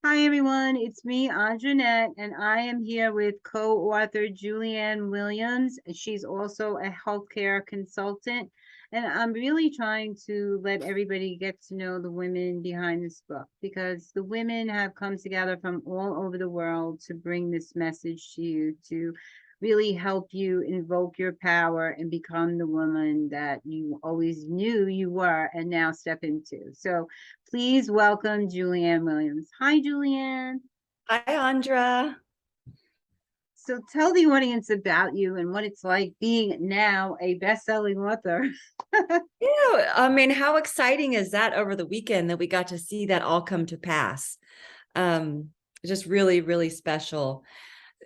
Hi everyone, it's me, Andra Annette, and I am here with co-author Julianne Williams. She's also a healthcare consultant, and I'm really trying to let everybody get to know the women behind this book because the women have come together from all over the world to bring this message to you to really help you invoke your power and become the woman that you always knew you were and now step into. So please welcome Julianne Williams. Hi, Julianne. Hi, Andra. So tell the audience about you and what it's like being now a best-selling author. Yeah, I mean, how exciting is that over the weekend that we got to see that all come to pass? Just really, really special.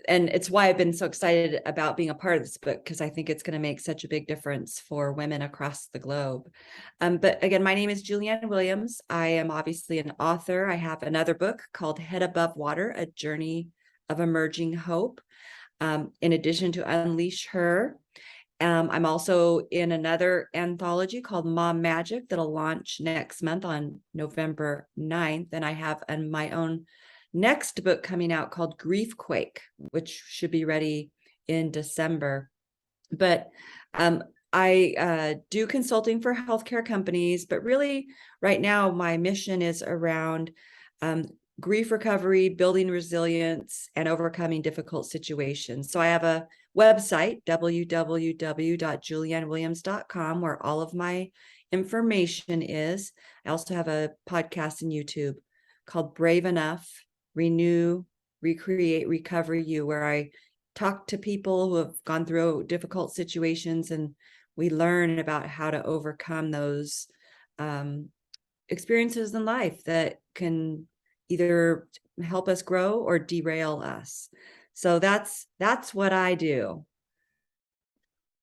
And it's why I've been so excited about being a part of this book, because I think it's going to make such a big difference for women across the globe. But again, my name is Julianne Williams. I am obviously an author. I have another book called Head Above Water, A Journey of Emerging Hope. In addition to Unleash Her, I'm also in another anthology called Mom Magic that'll launch next month on November 9th. And I have my own next book coming out called Grief Quake, which should be ready in December. But I do consulting for healthcare companies, but really right now my mission is around grief recovery, building resilience, and overcoming difficult situations. So I have a website, www.juliannewilliams.com, where all of my information is. I also have a podcast on YouTube called Brave Enough, Renew, Recreate, Recover You, where I talk to people who have gone through difficult situations and we learn about how to overcome those experiences in life that can either help us grow or derail us. So that's what I do.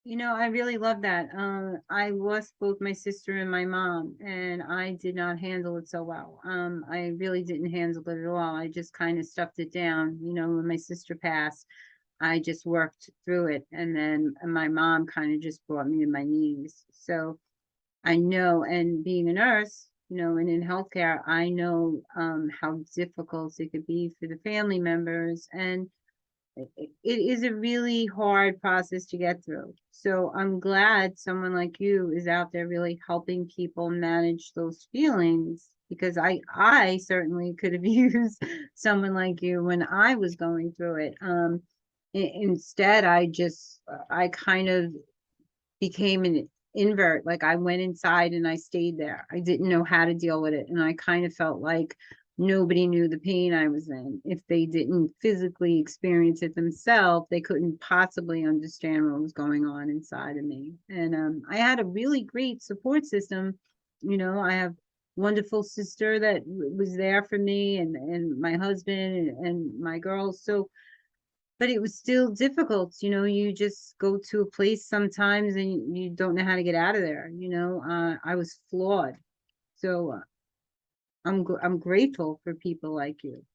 You know, I really love that. I lost both my sister and my mom, and I did not handle it so well. I really didn't handle it at all. I just kind of stuffed it down. You know, when my sister passed, I just worked through it, and then my mom kind of just brought me to my knees. So I know, and being a nurse, you know, and in healthcare, I know how difficult it could be for the family members, and it is a really hard process to get through. So I'm glad someone like you is out there really helping people manage those feelings because I certainly could have used someone like you when I was going through it. Instead, I kind of became an invert. Like I went inside and I stayed there. I didn't know how to deal with it. And I kind of felt like nobody knew the pain I was in. If they didn't physically experience it themselves, they couldn't possibly understand what was going on inside of me. And I had a really great support system. You know, I have wonderful sister that was there for me and my husband and my girls. So but it was still difficult. You know, you just go to a place sometimes and you don't know how to get out of there. You know, I was flawed. So I'm grateful for people like you,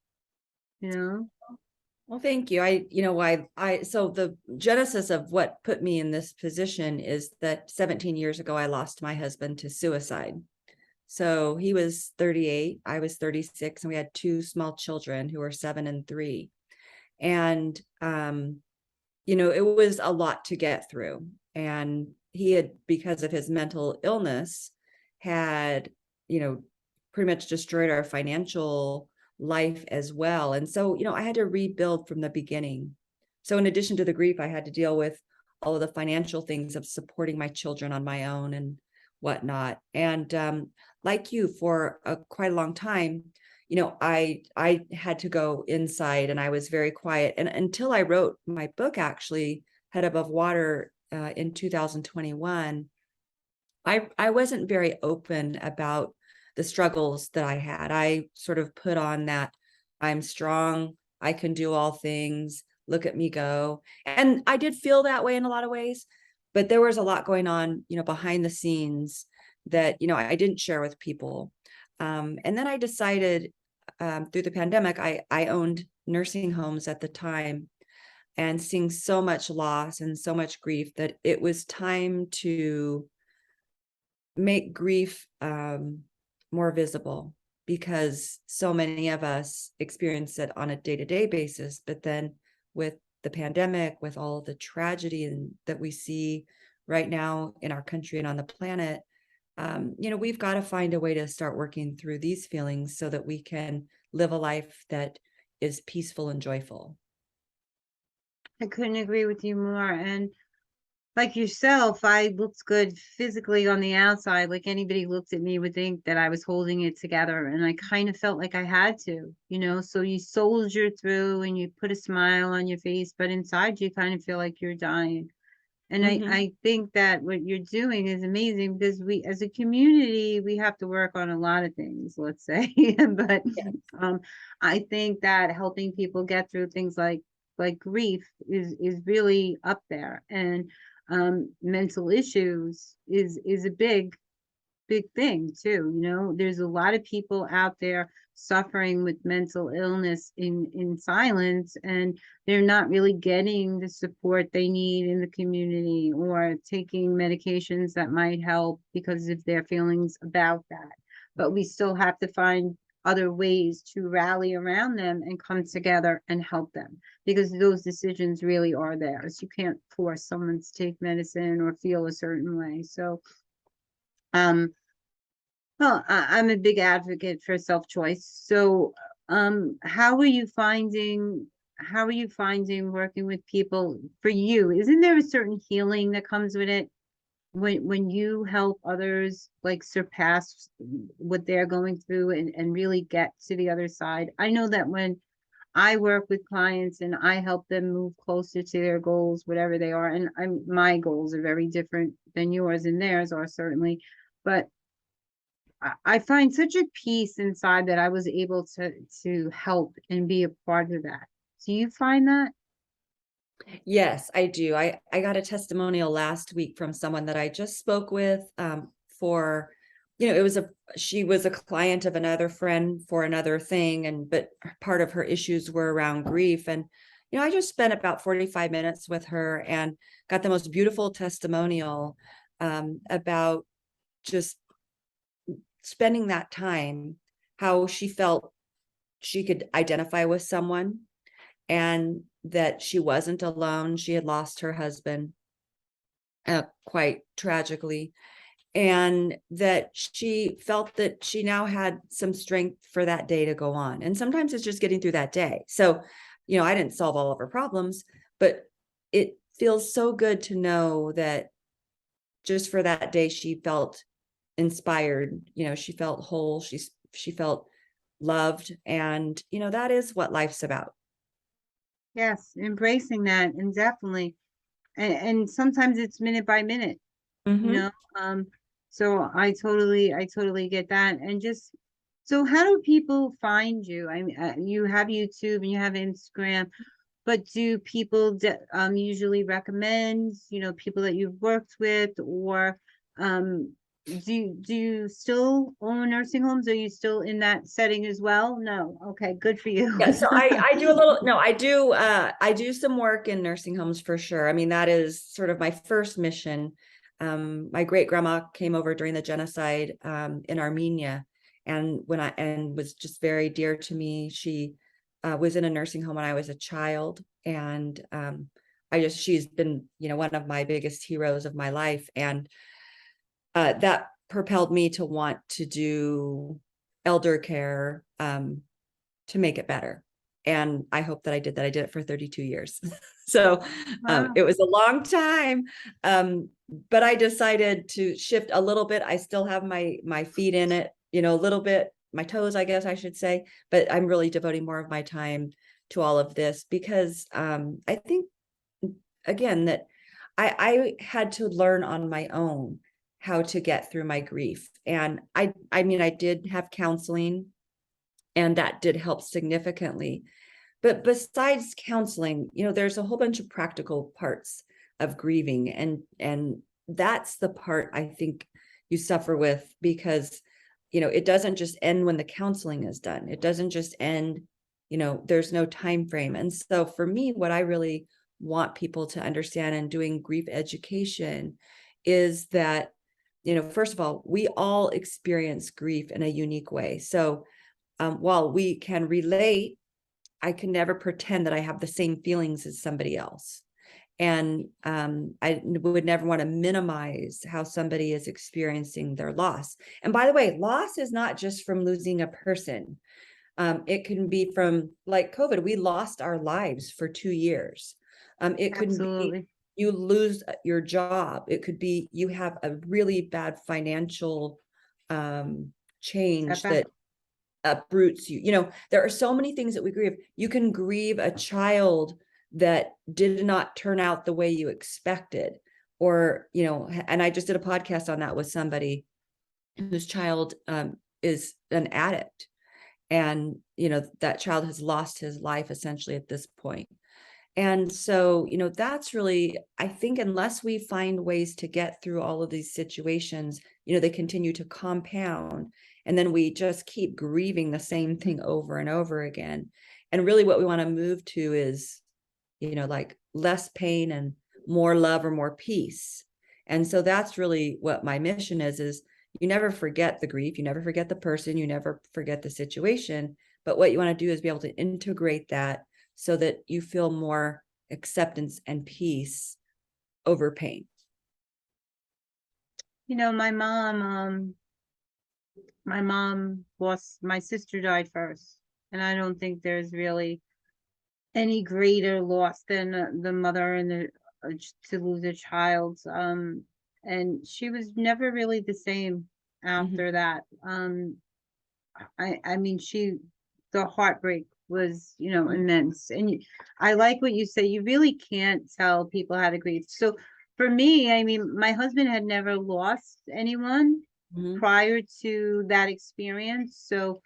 you know. Well, thank you. So the genesis of what put me in this position is that 17 years ago, I lost my husband to suicide. So he was 38, I was 36, and we had two small children who were 7 and 3. And, it was a lot to get through. And he had, because of his mental illness, had, pretty much destroyed our financial life as well. And so, I had to rebuild from the beginning. So in addition to the grief, I had to deal with all of the financial things of supporting my children on my own and whatnot. And like you, for quite a long time, I had to go inside and I was very quiet. And until I wrote my book, actually, Head Above Water, in 2021, I wasn't very open about the struggles that I had. I sort of put on that I'm strong, I can do all things, look at me go. And I did feel that way in a lot of ways, but there was a lot going on, behind the scenes that, I didn't share with people. And then I decided through the pandemic, I owned nursing homes at the time and seeing so much loss and so much grief that it was time to make grief more visible, because so many of us experience it on a day-to-day basis. But then with the pandemic, with all the tragedy that we see right now in our country and on the planet, we've got to find a way to start working through these feelings so that we can live a life that is peaceful and joyful. I couldn't agree with you more. And like yourself, I looked good physically on the outside. Like anybody looked at me would think that I was holding it together. And I kind of felt like I had to, so you soldier through and you put a smile on your face, but inside you kind of feel like you're dying. And I think that what you're doing is amazing, because we, as a community, we have to work on a lot of things, let's say. But I think that helping people get through things like grief is really up there. And mental issues is a big thing too. There's a lot of people out there suffering with mental illness in silence, and they're not really getting the support they need in the community, or taking medications that might help because of their feelings about that. But we still have to find other ways to rally around them and come together and help them, because those decisions really are theirs. You can't force someone to take medicine or feel a certain way. So well, I'm a big advocate for self-choice. So, how are you finding working with people for you? Isn't there a certain healing that comes with it when you help others like surpass what they're going through and really get to the other side? I know that when I work with clients and I help them move closer to their goals, whatever they are, and my goals are very different than yours, and theirs are certainly, but I find such a peace inside that I was able to help and be a part of that. Do you find that? Yes, I do. I got a testimonial last week from someone that I just spoke with, for, she was a client of another friend for another thing, but part of her issues were around grief. And, I just spent about 45 minutes with her and got the most beautiful testimonial, about just spending that time, how she felt she could identify with someone, and that she wasn't alone. She had lost her husband, quite tragically, and that she felt that she now had some strength for that day to go on. And sometimes it's just getting through that day. So, I didn't solve all of her problems, but it feels so good to know that just for that day, she felt inspired, she felt whole, she felt loved. And, that is what life's about. Yes, embracing that, and definitely, and sometimes it's minute by minute, you know. So I totally get that. And just, so how do people find you? I mean, you have YouTube and you have Instagram, but do people usually recommend, people that you've worked with, or do you still own nursing homes? Are you still in that setting as well? No. Okay, good for you. Yeah, so I do a little, no, I do some work in nursing homes for sure. I mean, that is sort of my first mission. My great grandma came over during the genocide, in Armenia, and was just very dear to me. She was in a nursing home when I was a child, and she's been, one of my biggest heroes of my life. And that propelled me to want to do elder care, to make it better. And I hope that I did that. I did it for 32 years. So Wow. it was a long time. But I decided to shift a little bit. I still have my feet in it, a little bit, my toes, I guess I should say, but I'm really devoting more of my time to all of this, because I think, again, that I had to learn on my own how to get through my grief. And I mean, I did have counseling, and that did help significantly. But besides counseling, there's a whole bunch of practical parts of grieving. And that's the part I think you suffer with, because, it doesn't just end when the counseling is done. It doesn't just end, there's no time frame. And so for me, what I really want people to understand in doing grief education is that, first of all, we all experience grief in a unique way. So while we can relate, I can never pretend that I have the same feelings as somebody else. And I would never want to minimize how somebody is experiencing their loss. And by the way, loss is not just from losing a person. It can be from, like COVID, we lost our lives for 2 years. It could be Absolutely. you lose your job. It could be you have a really bad financial change Setback. that uproots you. There are so many things that we grieve. You can grieve a child that did not turn out the way you expected, or and I just did a podcast on that with somebody whose child is an addict, and that child has lost his life essentially at this point. And so that's really, I think, unless we find ways to get through all of these situations, they continue to compound, and then we just keep grieving the same thing over and over again. And really what we want to move to is like less pain and more love or more peace. And so that's really what my mission is you never forget the grief, you never forget the person, you never forget the situation. But what you want to do is be able to integrate that so that you feel more acceptance and peace over pain. My mom lost, my sister died first. And I don't think there's really any greater loss than the mother and to lose a child. And she was never really the same after that. I mean, the heartbreak was, immense. And I like what you say. You really can't tell people how to grieve. So for me, I mean, my husband had never lost anyone prior to that experience. So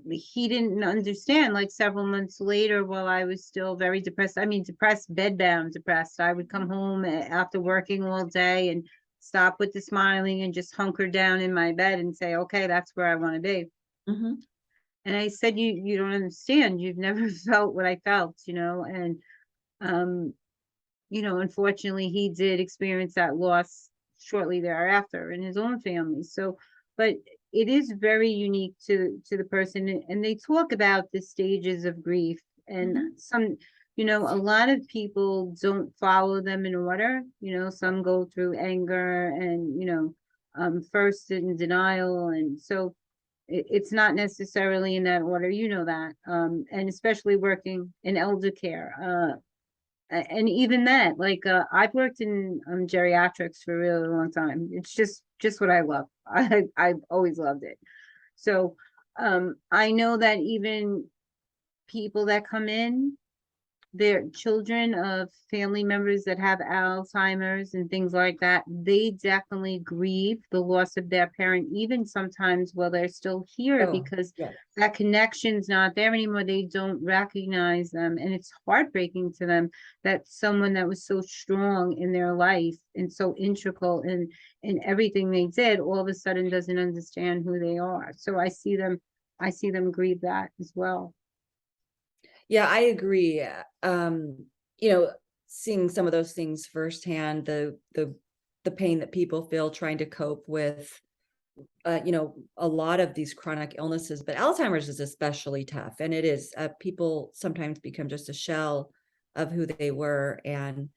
he didn't understand. Like several months later, while I was still very depressed, I mean, depressed, bedbound depressed, I would come home after working all day and stop with the smiling and just hunker down in my bed and say, okay, that's where I want to be. And I said, you don't understand. You've never felt what I felt, and unfortunately he did experience that loss shortly thereafter in his own family. So, but it is very unique to the person. And they talk about the stages of grief, and some, a lot of people don't follow them in order. Some go through anger and, first in denial. And so it's not necessarily in that order, that. And especially working in elder care. And even that, like, I've worked in geriatrics for a really long time. It's just what I love. I've always loved it. So I know that even people that come in, they're children of family members that have Alzheimer's and things like that. They definitely grieve the loss of their parent, even sometimes while they're still here, because that connection's not there anymore. They don't recognize them. And it's heartbreaking to them that someone that was so strong in their life and so integral in everything they did, all of a sudden doesn't understand who they are. So I see them grieve that as well. Yeah, I agree. Seeing some of those things firsthand, the pain that people feel trying to cope with, a lot of these chronic illnesses, but Alzheimer's is especially tough. And it is, people sometimes become just a shell of who they were. And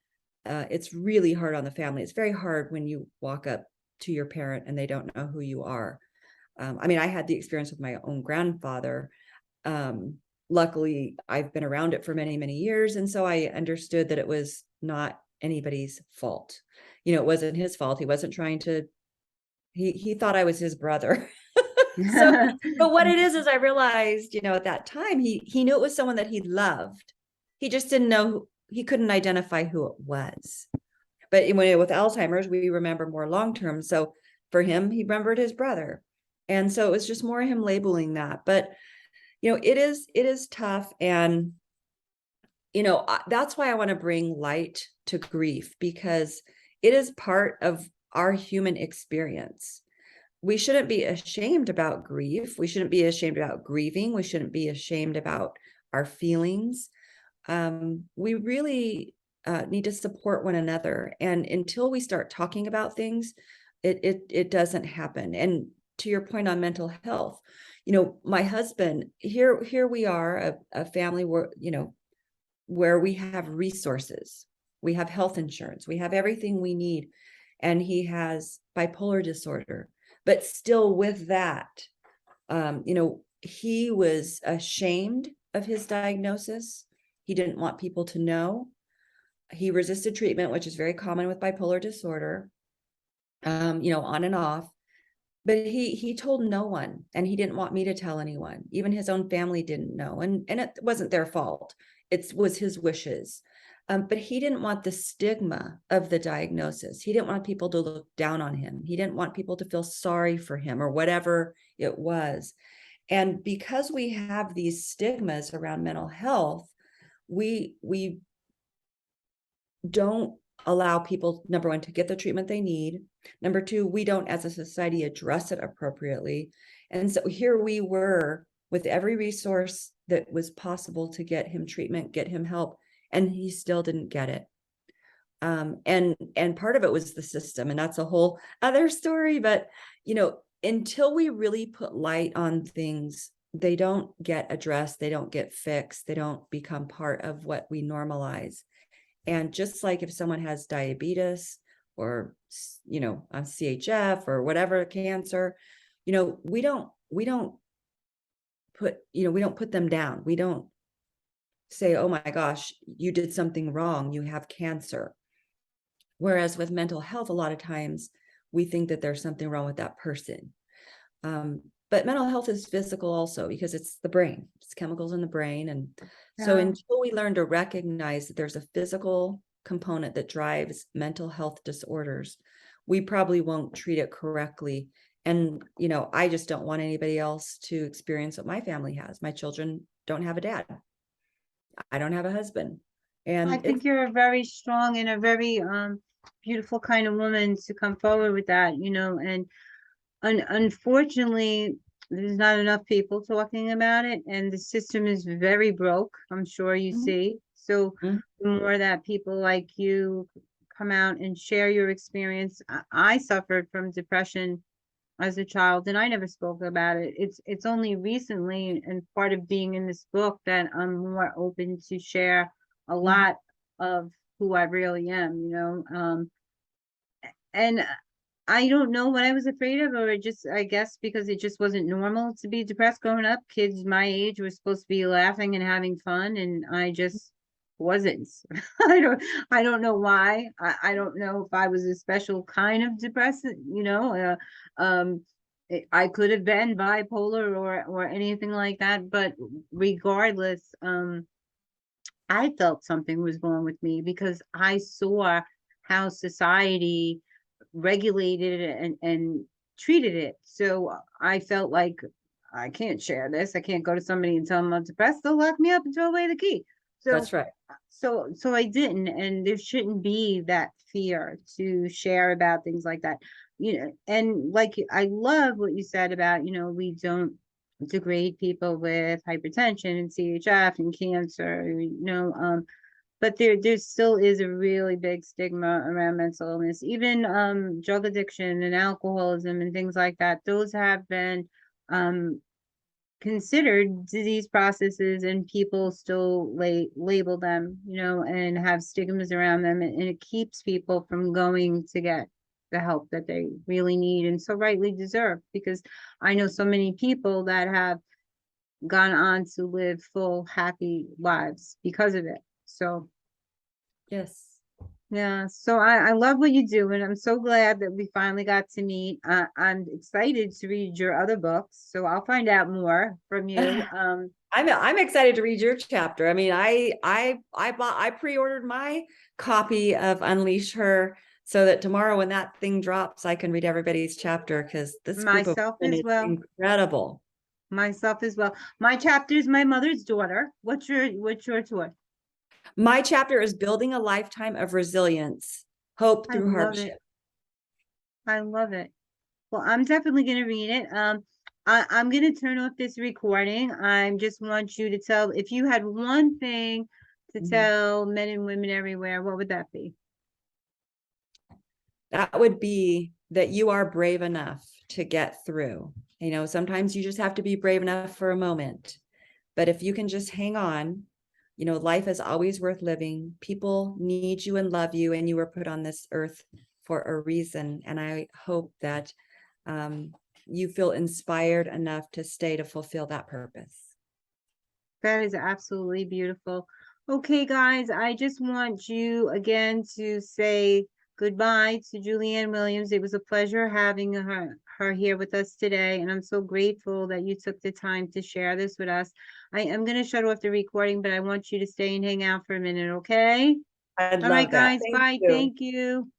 it's really hard on the family. It's very hard when you walk up to your parent and they don't know who you are. I mean, I had the experience with my own grandfather. Luckily, I've been around it for many, many years. And so I understood that it was not anybody's fault. It wasn't his fault. He wasn't trying to, he thought I was his brother. But what it is I realized, at that time, he knew it was someone that he loved. He just didn't know, he couldn't identify who it was. But with Alzheimer's, we remember more long-term. So for him, he remembered his brother. And so it was just more him labeling that. But it is tough. And, that's why I want to bring light to grief, because it is part of our human experience. We shouldn't be ashamed about grief. We shouldn't be ashamed about grieving. We shouldn't be ashamed about our feelings. We really need to support one another. And until we start talking about things, It doesn't happen. And to your point on mental health, my husband, here we are, a family where, where we have resources, we have health insurance, we have everything we need. And he has bipolar disorder, but still with that, he was ashamed of his diagnosis. He didn't want people to know. He resisted treatment, which is very common with bipolar disorder, on and off. But he told no one, and he didn't want me to tell anyone. Even his own family didn't know, and it wasn't their fault. It was his wishes. But he didn't want the stigma of the diagnosis. He didn't want people to look down on him. He didn't want people to feel sorry for him or whatever it was. And because we have these stigmas around mental health, we don't allow people, number one, to get the treatment they need. Number two, we don't as a society address it appropriately. And so here we were with every resource that was possible to get him treatment, get him help, and he still didn't get it. And part of it was the system, and that's a whole other story. But, until we really put light on things, they don't get addressed, they don't get fixed, they don't become part of what we normalize. And just like if someone has diabetes or, a CHF or whatever, cancer, we don't put them down. We don't say, oh my gosh, you did something wrong, you have cancer. Whereas with mental health, a lot of times we think that there's something wrong with that person. But mental health is physical also, because it's the brain, it's chemicals in the brain. And so until we learn to recognize that there's a physical component that drives mental health disorders, we probably won't treat it correctly. And, I just don't want anybody else to experience what my family has. My children don't have a dad. I don't have a husband. And I think you're a very strong and a very beautiful kind of woman to come forward with that, and unfortunately, there's not enough people talking about it, and the system is very broke. I'm sure you see. So the more that people like you come out and share your experience, I suffered from depression as a child, and I never spoke about it. It's only recently, and part of being in this book, that I'm more open to share a lot of who I really am, and I don't know what I was afraid of, or I guess because it just wasn't normal to be depressed growing up. Kids my age were supposed to be laughing and having fun, and I just wasn't. I don't know why. I don't know if I was a special kind of depressed, I could have been bipolar or anything like that, but regardless, I felt something was wrong with me because I saw how society regulated it and treated it. So I felt like I can't share this. I can't go to somebody and tell them I'm depressed. They'll lock me up and throw away the key. So that's right. So I didn't, and there shouldn't be that fear to share about things like that. And like I love what you said about, we don't degrade people with hypertension and CHF and cancer, but there still is a really big stigma around mental illness. Even drug addiction and alcoholism and things like that, those have been considered disease processes, and people still label them, and have stigmas around them, and it keeps people from going to get the help that they really need and so rightly deserve, because I know so many people that have gone on to live full, happy lives because of it. So yes. yeah, so I love what you do, and I'm so glad that we finally got to meet. I'm excited to read your other books, so I'll find out more from you. I'm excited to read your chapter. I mean, I pre-ordered my copy of Unleash Her, so that tomorrow when that thing drops, I can read everybody's chapter, because this group of Myself women as is well. incredible. Myself as well. My chapter is my mother's daughter. What's your tour? My chapter is Building a Lifetime of Resilience, Hope Through Hardship. I love it. Well, I'm definitely going to read it. I'm going to turn off this recording. I just want you to tell, if you had one thing to tell men and women everywhere, what would that be? That would be that you are brave enough to get through. You know, sometimes you just have to be brave enough for a moment. But if you can just hang on, you know, life is always worth living. People need you and love you, and you were put on this earth for a reason. And I hope that you feel inspired enough to stay to fulfill that purpose. That is absolutely beautiful. Okay, guys, I just want you again to say goodbye to Julianne Williams. It was a pleasure having her here with us today, and I'm so grateful that you took the time to share this with us. I am going to shut off the recording, but I want you to stay and hang out for a minute, okay? I'd All right, love that. guys, Thank bye. you. Thank you.